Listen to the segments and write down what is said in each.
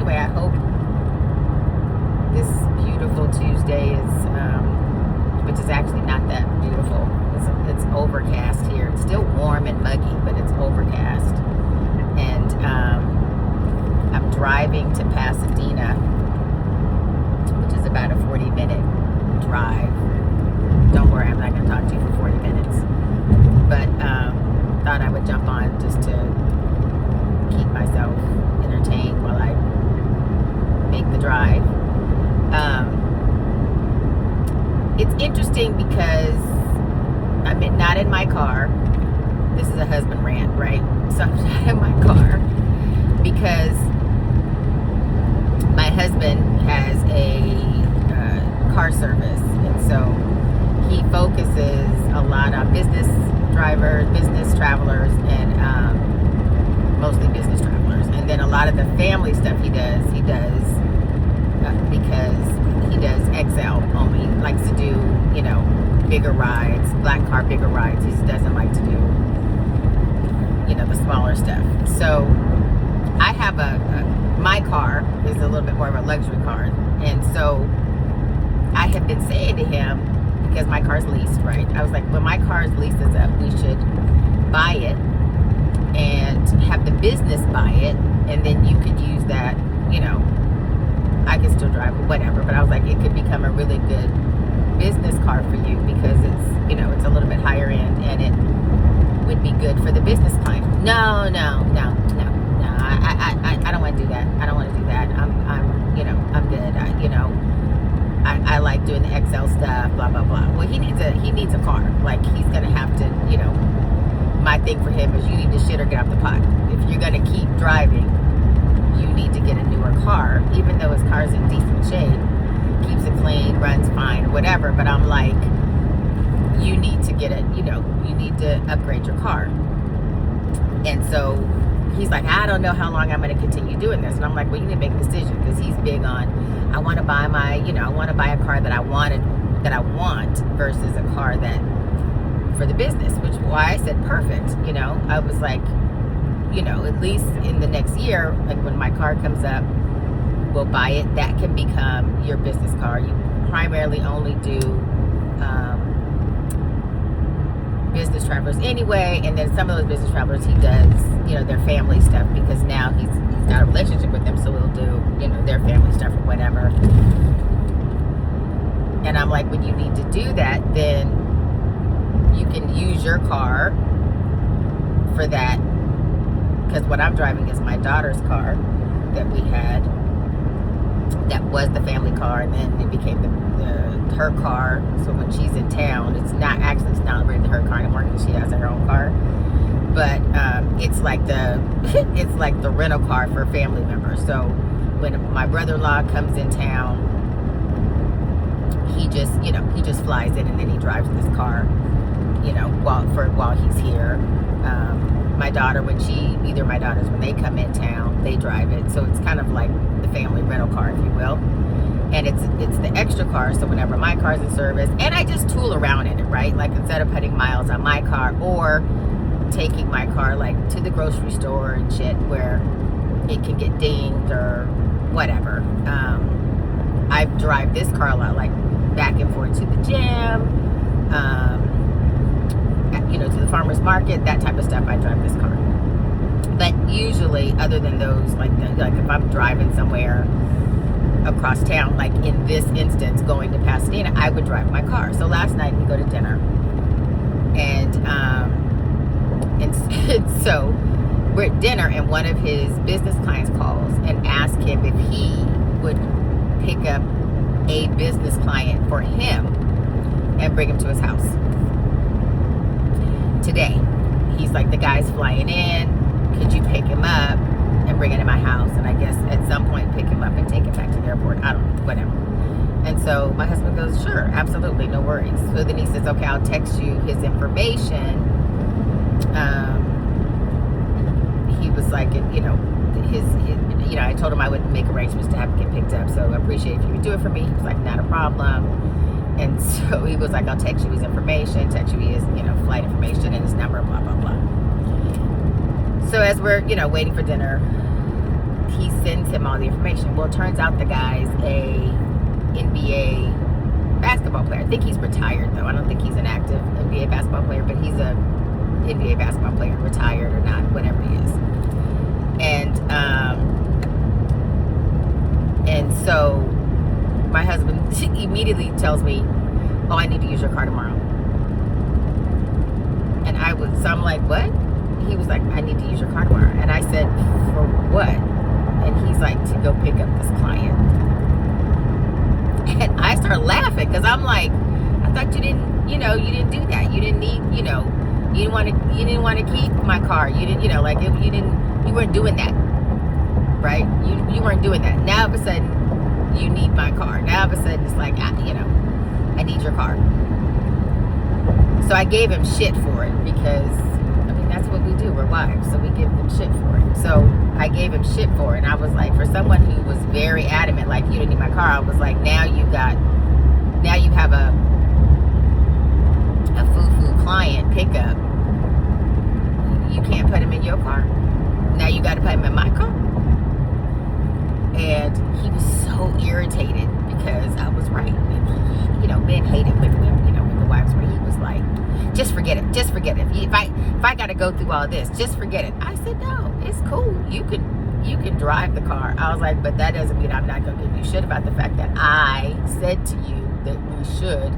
anyway, I hope this beautiful Tuesday is, which is actually not that beautiful. It's overcast here. It's still warm and muggy, but it's overcast. And I'm driving to Pasadena, which is about a 40-minute drive. Don't worry, I'm not going to talk to you for 40 minutes. But thought I would jump on just to keep myself entertained while I make the drive. It's interesting because I'm not in my car. This is a husband rant, right? So I'm not in my car because my husband has a car service, and so he focuses a lot on business drivers, business travelers, and mostly business travelers. And then a lot of the family stuff he does because he does XL only. He likes to do, bigger rides, black car, bigger rides. He doesn't like to do, the smaller stuff. So I have my car is a little bit more of a luxury car. And so I have been saying to him, because my car's leased, right? I was like, when my car's lease is up, we should buy it and have the business buy it, and then you could use that, I can still drive or whatever, but I was like, it could become a really good business car for you because it's, it's a little bit higher end and it would be good for the business client. No, I don't want to do that. I don't want to do that. I'm good. I like doing the XL stuff, blah, blah, blah. Well, he needs a car. Like, he's going to have to, my thing for him is you need to shit or get off the pot. If you're going to keep driving, you need to get a newer car, even though his car's in decent shape, keeps it clean, runs fine, whatever. But I'm like, you need to get you need to upgrade your car. And so he's like, I don't know how long I'm going to continue doing this. And I'm like, well, you need to make a decision, because he's big on, I want to buy I want to buy a car that I want versus a car that for the business, which why I said perfect. I was like, at least in the next year, like when my car comes up, we'll buy it. That can become your business car. You primarily only do business travelers anyway, and then some of those business travelers he does, their family stuff, because now he's got a relationship with them, so he'll do, their family stuff or whatever. And I'm like, when you need to do that, then you can use your car for that, because what I'm driving is my daughter's car that we had, that was the family car, and then it became her car. So when she's in town, it's not really her car anymore because she has her own car. But it's like the rental car for family members. So when my brother-in-law comes in town, he just flies in and then he drives this car, while he's here. My daughter, when they come in town, they drive it. So it's kind of like the family rental car, if you will. And it's the extra car, so whenever my car's in service, and I just tool around in it, right? Like, instead of putting miles on my car or taking my car like to the grocery store and shit where it can get dinged or whatever, I drive this car a lot, like back and forth to the gym, to the farmer's market, that type of stuff. I drive this car. But usually, other than those, like if I'm driving somewhere across town, like in this instance, going to Pasadena, I would drive my car. So last night we go to dinner, and so we're at dinner, and one of his business clients calls and asks him if he would pick up a business client for him and bring him to his house today. He's like, the guy's flying in, could you pick him up and bring it to my house, and I guess at some point pick him up and take him back to the airport, I don't know, whatever. And so my husband goes, sure, absolutely, no worries. So then he says, okay, I'll text you his information. He was like, I told him I would make arrangements to have him get picked up, so I appreciate if you would do it for me. He was like, not a problem. And so he was like, I'll text you his information, text you his, flight information and his number, blah, blah, blah. So as we're, waiting for dinner, he sends him all the information. Well, it turns out the guy's a NBA basketball player. I think he's retired though. I don't think he's an active NBA basketball player, but he's a NBA basketball player, retired or not, whatever he is. And so my husband immediately tells me, "Oh, I need to use your car tomorrow." And so I'm like, "What?" He was like, "I need to use your car tomorrow." And I said, "For what?" And he's like, "To go pick up this client." And I start laughing because I'm like, "I thought you didn't do that. You didn't need, you didn't want to keep my car. You didn't, you weren't doing that, right? You weren't doing that. Now all of a sudden, you need my car. Now all of a sudden, it's like, I need your car." So I gave him shit for it because, that's what we do. We're wives, so we give them shit for it. So I gave him shit for it. And I was like, for someone who was very adamant, like, "You didn't need my car," I was like, now you have a foo-foo client pickup. You can't put him in your car. Now you got to put him in my car. And he was so irritated because I was right. And men hate it when the wives were. He was like, "Just forget it. Just forget it. If I got to go through all this, just forget it." I said, "No, it's cool. You can drive the car." I was like, "But that doesn't mean I'm not going to give you shit about the fact that I said to you that we should,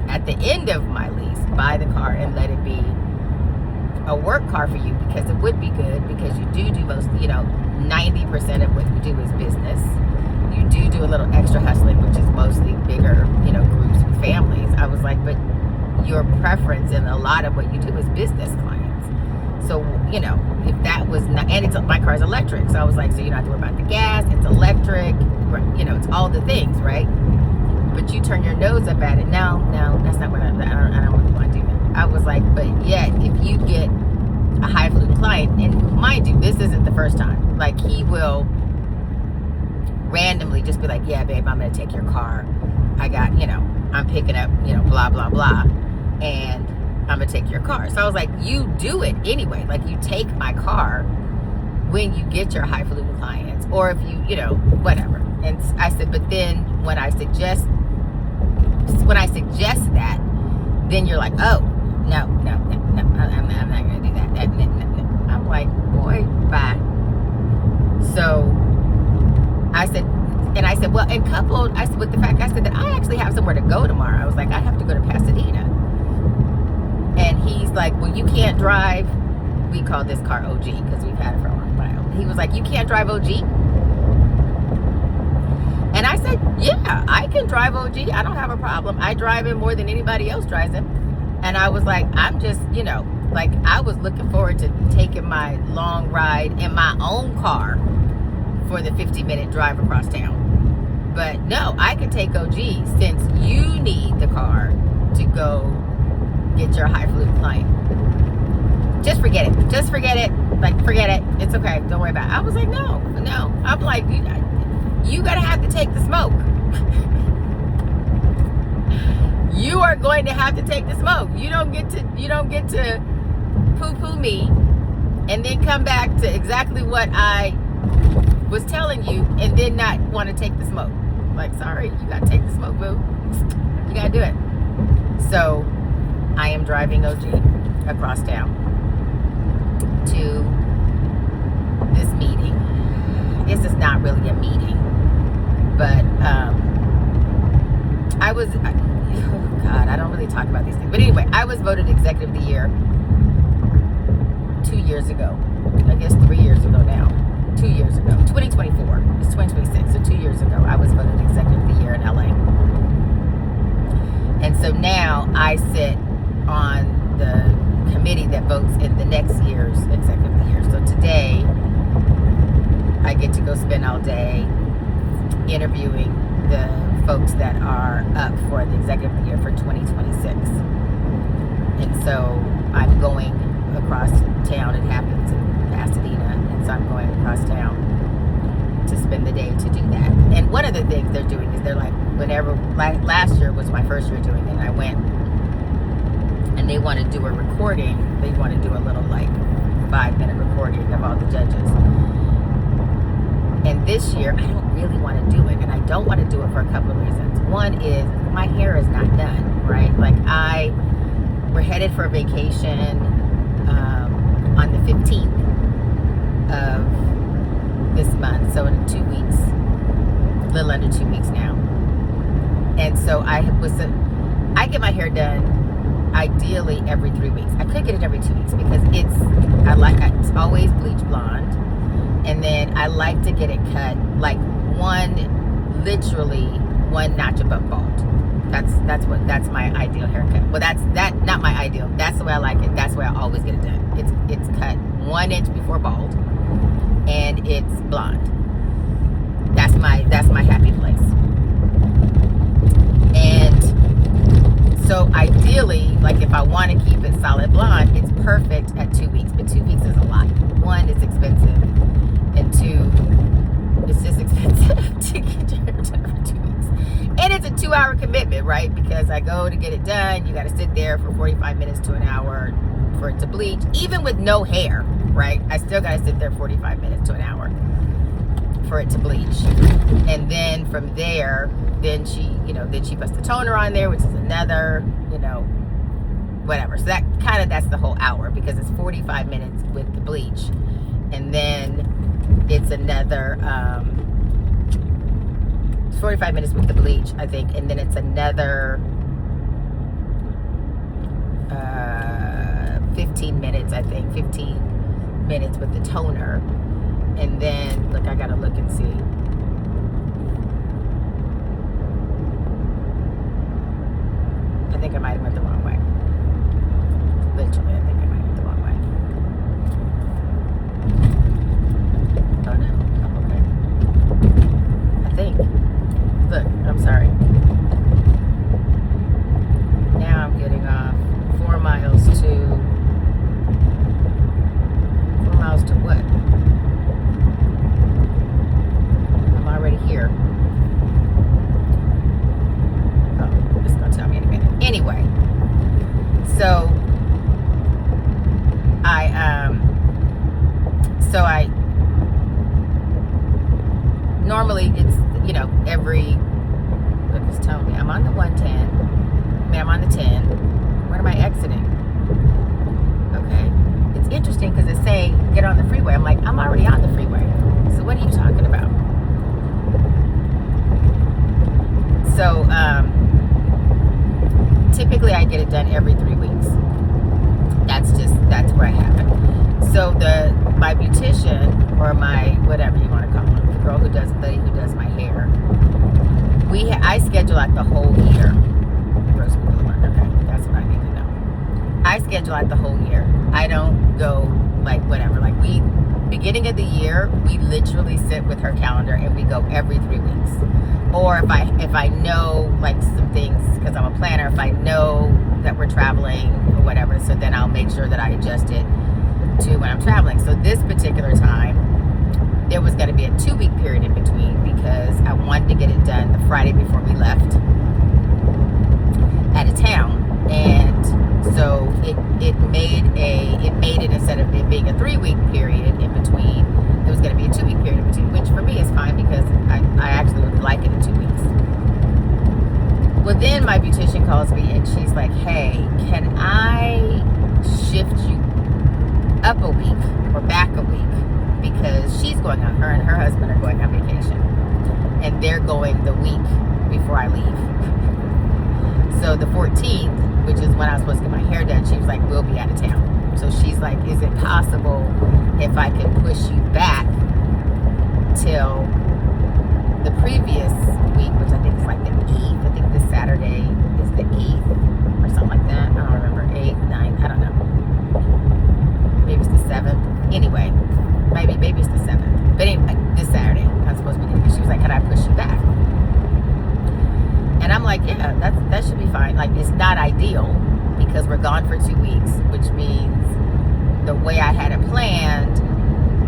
at the end of my lease, buy the car and let it be a work car for you, because it would be good, because you do most, 90% of what you do is business. You do a little extra hustling, which is mostly bigger, groups with families." I was like, "But your preference and a lot of what you do is business clients. So, if that was not, and my car's electric." So I was like, "So you don't have to worry about the gas, it's electric, it's all the things, right? But you turn your nose up at it. No, that's not what I don't really want to do that." I was like, "But yet, if you get a highfalutin client," and mind you, this isn't the first time. Like, he will randomly just be like, "Yeah, babe, I'm going to take your car. I got, I'm picking up, blah, blah, blah. And I'm going to take your car." So I was like, "You do it anyway. Like, you take my car when you get your highfalutin clients, or if you, whatever." And I said, "But then when I suggest that, then you're like, oh, no, I'm not going to do that. No. I'm like, boy, bye." So I said, well, and coupled, I said, with the fact, I said that I actually have somewhere to go tomorrow. I was like, I have to go to Pasadena. And he's like, "Well, you can't drive." We call this car OG because we've had it for a long while. He was like, "You can't drive OG?" And I said, "Yeah, I can drive OG. I don't have a problem. I drive him more than anybody else drives him." And I was like, I'm just, I was looking forward to taking my long ride in my own car for the 50-minute drive across town. But no, I can take OG since you need the car to go get your highfalutin client. Just forget it. Just forget it. Like, forget it. It's okay. Don't worry about it. I was like, no. I'm like, you gotta have to take the smoke. You are going to have to take the smoke. You don't get to poo-poo me and then come back to exactly what I was telling you and then not want to take the smoke. Like, sorry, you gotta take the smoke, boo. You gotta do it. So I am driving OG across town to this meeting. This is not really a meeting, but I don't really talk about these things. But anyway, I was voted Executive of the Year 2 years ago. I guess 3 years ago now. 2 years ago. 2024. It's 2026. So 2 years ago, I was voted Executive of the Year in LA. And so now I sit on the committee that votes in the next year's Executive of the Year. So today, I get to go spend all day interviewing the folks that are up for the Executive of the Year for 2026. And so I'm going across town. It happens in Pasadena. And so I'm going across town to spend the day to do that. And one of the things they're doing is they're like, last year was my first year doing it. And I went and they want to do a recording. They want to do a little 5-minute recording of all the judges. this year, I don't really want to do it. And I don't want to do it for a couple of reasons. One is my hair is not done, right? Like we're headed for a vacation on the 15th of this month. So in 2 weeks, a little under 2 weeks now. And so I get my hair done ideally every 3 weeks. I could get it every 2 weeks because it's always bleach blonde. And then I like to get it cut like literally one notch above bald. That's my ideal haircut. Well, that's not my ideal. That's the way I like it. That's the way I always get it done. It's cut 1 inch before bald, and it's blonde. That's my happy place. And so ideally, like if I want to keep it solid blonde, it's perfect at 2 weeks. But 2 weeks is a lot. One, it's expensive, and two, it's just expensive to get your hair done for 2 weeks. And it's a 2-hour commitment, right? Because I go to get it done, you got to sit there for 45 minutes to an hour for it to bleach, even with no hair, right? I still got to sit there 45 minutes to an hour for it to bleach. And then from there, then she puts the toner on there, which is another, whatever. So that's the whole hour, because it's 45 minutes with the bleach. And then it's another 45 minutes with the bleach, I think. And then it's another 15 minutes, I think. 15 minutes with the toner. And then, look, I gotta look and see. I think I might have went the wrong way. Literally, I think I might have went the wrong way. Oh no. Oh, okay. I think. Look, I'm sorry. Now I'm getting off 4 miles to what? I'm already here. Oh, it's gonna tell me in a minute. Anyway, so I normally it's every, look, it's telling me I'm on the 110. I'm on the 10. Where am I exiting? Okay. It's interesting because it's saying get on the freeway. I'm like, I'm already on the freeway. So what are you talking about? So typically I get it done every 3 weeks. That's where I have it. So my beautician, or my whatever you want to call it, the lady who does my hair, I schedule out the whole year. Okay, that's what I need to know. I schedule out the whole year. I don't go like whatever. Like beginning of the year, we literally sit with her calendar and we go every 3 weeks. Or if I know like some things, because I'm a planner, if I know that we're traveling or whatever, so then I'll make sure that I adjust it to when I'm traveling. So this particular time, there was going to be a 2-week period in between because I wanted to get it done the Friday before we left out of town. And so it made it, instead of it being a 3-week period in between, it was going to be a 2-week period in between, which for me is fine because I actually really like it in 2 weeks. Well, then my beautician calls me and she's like, hey, can I shift you up a week or back a week? Because she's going on, her and her husband are going on vacation. And they're going the week before I leave. So the 14th, which is when I was supposed to get my hair done, she was like, we'll be out of town. So she's like, is it possible if I could push you back till the previous week, which I think is like the 8th. I think this Saturday is the 8th or something like that. I don't remember. 8th, 9th, I don't know. Maybe it's the 7th. Anyway, maybe it's the 7th. But anyway, this Saturday, I'm supposed to be doing it. She was like, can I push you back? And I'm like, yeah, that should be fine. Like, it's not ideal because we're gone for 2 weeks, which means the way I had it planned,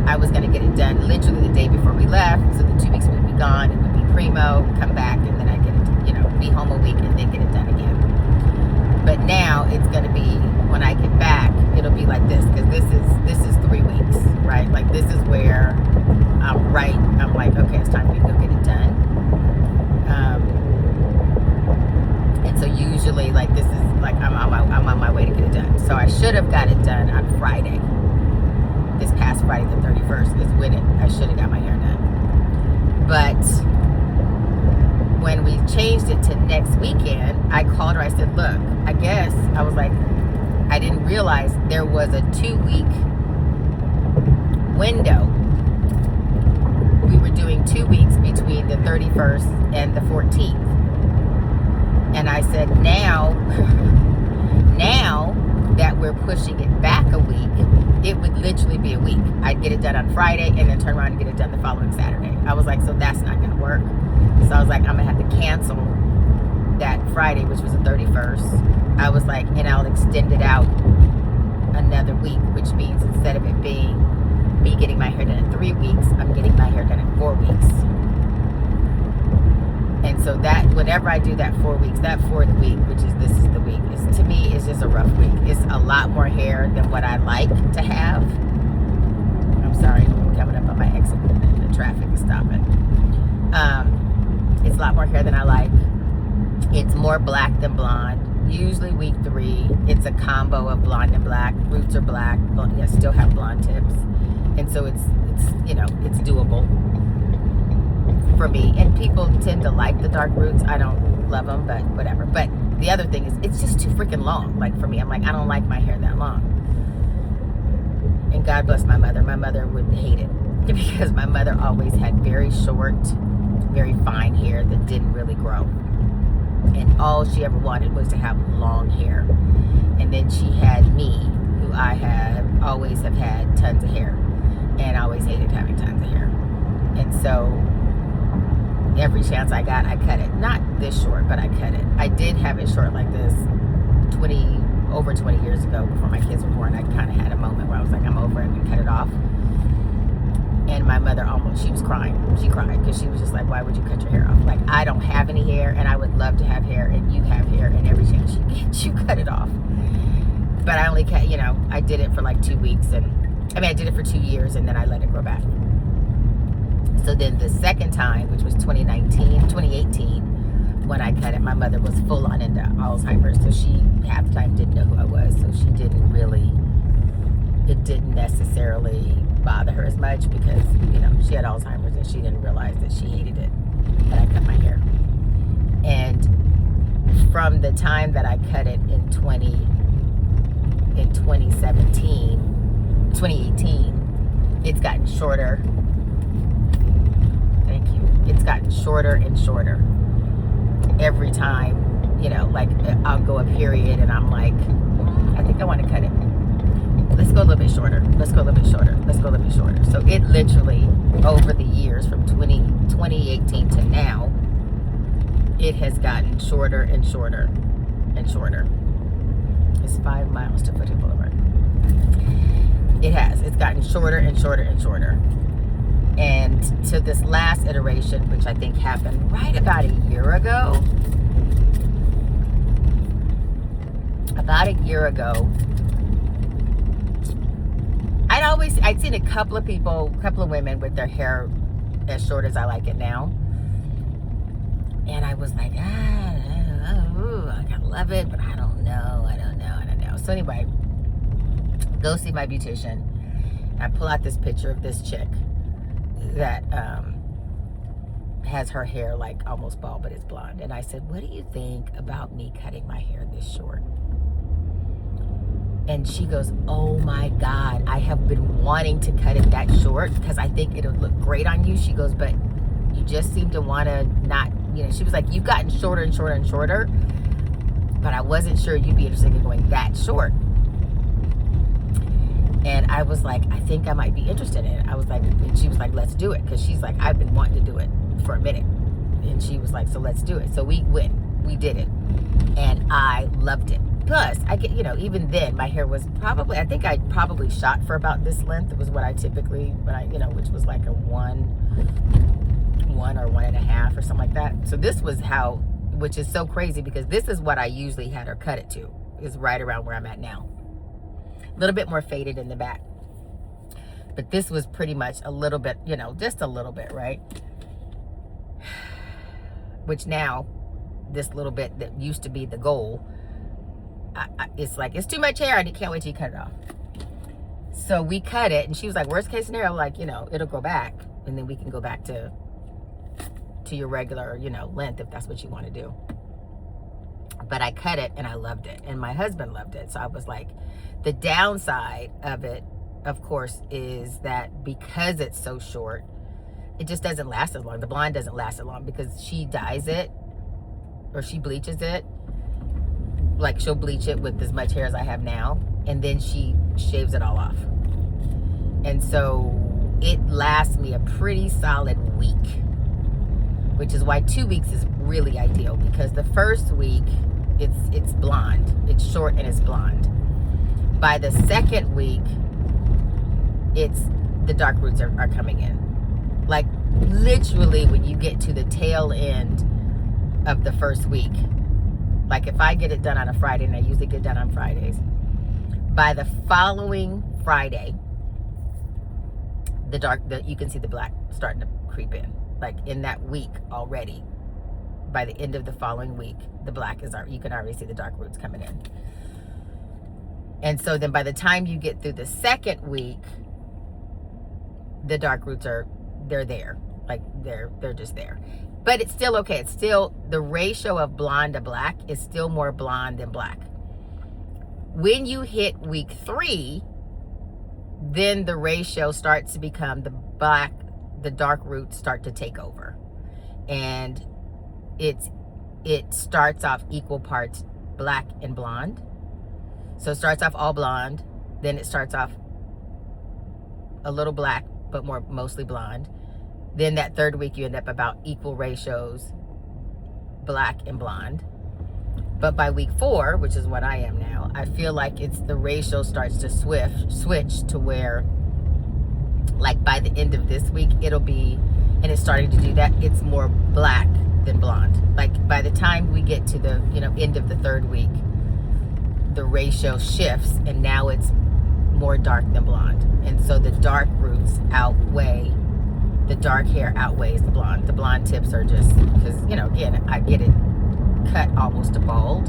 I was going to get it done literally the day before we left. So the 2 weeks would be gone. It would be primo, come back, and then I get it, be home a week and then get it done again. But now it's going to be, when I get back, it'll be like this, because this is 3 weeks, right? Like, this is where I'm right, I'm like, okay, it's time for me to go get it done. And so usually, like, this is like I'm on my way to get it done. So I should have got it done on Friday. This past Friday, the 31st, is when I should have got my hair done. But when we changed it to next weekend, I called her. I said, look, I guess, I was like, I didn't realize there was a 2-week window. We were doing 2 weeks between the 31st and the 14th. And I said, now that we're pushing it back a week, it would literally be a week. I'd get it done on Friday and then turn around and get it done the following Saturday. I was like, so that's not going to work. So I was like, I'm going to have to cancel that Friday, which was the 31st. I was like, and I'll extend it out another week, which means instead of it being me getting my hair done in 3 weeks, I'm getting my hair done in 4 weeks. And so that, whenever I do that 4 weeks, that 4th week, which is this is the week, is, to me, is just a rough week. It's a lot more hair than what I like to have. I'm sorry, I'm coming up on my exit. The traffic is stopping. It's a lot more hair than I like. It's more black than blonde. Usually week 3, it's a combo of blonde and black. Roots are black, but I still have blonde tips. And so it's it's doable for me. And people tend to like the dark roots. I don't love them, but whatever. But the other thing is, it's just too freaking long. Like, for me, I'm like, I don't like my hair that long. And God bless my mother. My mother would hate it because my mother always had very short, very fine hair that didn't really grow. And all she ever wanted was to have long hair. And then she had me, who I always have had tons of hair. And I always hated having tons of hair. And so every chance I got, I cut it. Not this short, but I cut it. I did have it short like this over 20 years ago, before my kids were born. I kind of had a moment where I was like, I'm over it, and cut it off. And my mother she was crying. She cried because she was just like, why would you cut your hair off? Like, I don't have any hair, and I would love to have hair, and you have hair, and every chance you get, you cut it off. But I only cut, I did it for like 2 weeks, I did it for 2 years, and then I let it grow back. So then the second time, which was 2018, when I cut it, my mother was full on into Alzheimer's, so she half the time didn't know who I was, so it didn't necessarily bother her as much because, she had Alzheimer's and she didn't realize that she hated it, that I cut my hair. And from the time that I cut it in 2018, it's gotten shorter. Thank you. It's gotten shorter and shorter every time. Like, I'll go a period and I'm like, I think I want to cut it. Let's go a little bit shorter. Let's go a little bit shorter. Let's go a little bit shorter. So it literally, over the years, from 2018 to now, it has gotten shorter and shorter and shorter. It's 5 miles to Foothill Boulevard. It has. It's gotten shorter and shorter and shorter. And to this last iteration, which I think happened right about a year ago. I'd seen a couple of women with their hair as short as I like it now. And I was like, I love it, but I don't know. So anyway, go see my beautician. I pull out this picture of this chick that has her hair like almost bald, but it's blonde. And I said, what do you think about me cutting my hair this short? And she goes, oh my God, I have been wanting to cut it that short because I think it'll look great on you. She goes, but you just seem to want to not, she was like, you've gotten shorter and shorter and shorter, but I wasn't sure you'd be interested in going that short. And I was like, I think I might be interested in it. I was like, and she was like, let's do it. Because she's like, I've been wanting to do it for a minute. And she was like, so let's do it. So we went, we did it. And I loved it. Plus, I get, even then, my hair was I think I probably shot for about this length. It was what I typically, which was like a 1 or 1.5 or something like that. So this was which is so crazy because this is what I usually had her cut it to, is right around where I'm at now. A little bit more faded in the back. But this was pretty much a little bit, you know, just a little bit, right? Which now, this little bit that used to be the goal, it's like, it's too much hair. I can't wait till you cut it off. So we cut it, and she was like, worst case scenario, like, you know, it'll grow back, and then we can go back to your regular, you know, length if that's what you want to do. But I cut it, and I loved it, and my husband loved it. So I was like, the downside of it, of course, is that because it's so short, it just doesn't last as long. The blonde doesn't last as long because she dyes it, or she bleaches it. Like, she'll bleach it with as much hair as I have now, and then she shaves it all off. And so it lasts me a pretty solid week, which is why 2 weeks is really ideal, because the first week it's blonde, it's short and it's blonde. By the second week, it's the dark roots are coming in. Like, literally, when you get to the tail end of the first week, like if I get it done on a Friday, and I usually get done on Fridays, by the following Friday, you can see the black starting to creep in. Like, in that week already, by the end of the following week, the black is, you can already see the dark roots coming in. And so then by the time you get through the second week, the dark roots they're there. Like, they're just there. But it's still okay. It's still, the ratio of blonde to black is still more blonde than black. When you hit week 3, then the ratio starts to become the dark roots start to take over. And it starts off equal parts black and blonde. So it starts off all blonde, then it starts off a little black, but mostly blonde. Then that third week, you end up about equal ratios, black and blonde. But by week 4, which is what I am now, I feel like the ratio starts to switch to where, like, by the end of this week, it'll be, and it's starting to do that, it's more black than blonde. Like, by the time we get to the, you know, end of the third week, the ratio shifts, and now it's more dark than blonde. And so the dark roots outweigh, the dark hair outweighs the blonde. The blonde tips are just, because, you know, again, I get it cut almost to bald.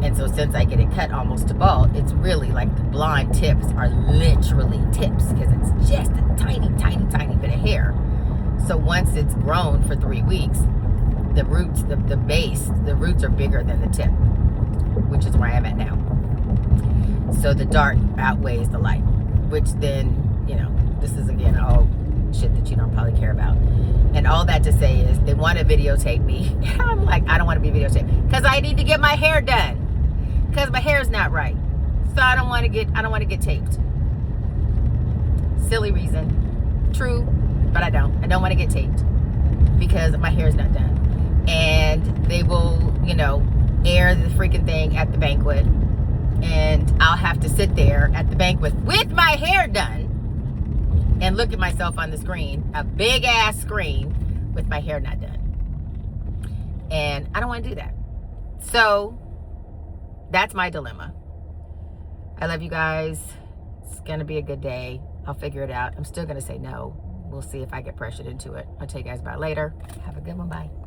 And so since I get it cut almost to bald, it's really like the blonde tips are literally tips, because it's just a tiny, tiny, tiny bit of hair. So once it's grown for 3 weeks, the roots, the base, the roots are bigger than the tip, which is where I am at now. So the dark outweighs the light, which then, you know, this is again all shit that you don't probably care about. And all that to say is, they want to videotape me. I'm like, I don't want to be videotaped, because I need to get my hair done, because my hair is not right. So I don't want to get taped. Silly reason. True, but I don't want to get taped because my hair is not done. And they will, you know, air the freaking thing at the banquet, and I'll have to sit there at the banquet with my hair done and look at myself on the screen, a big ass screen, with my hair not done. And I don't want to do that. So that's my dilemma. I love you guys. It's going to be a good day. I'll figure it out. I'm still going to say no. We'll see if I get pressured into it. I'll tell you guys about it later. Have a good one. Bye.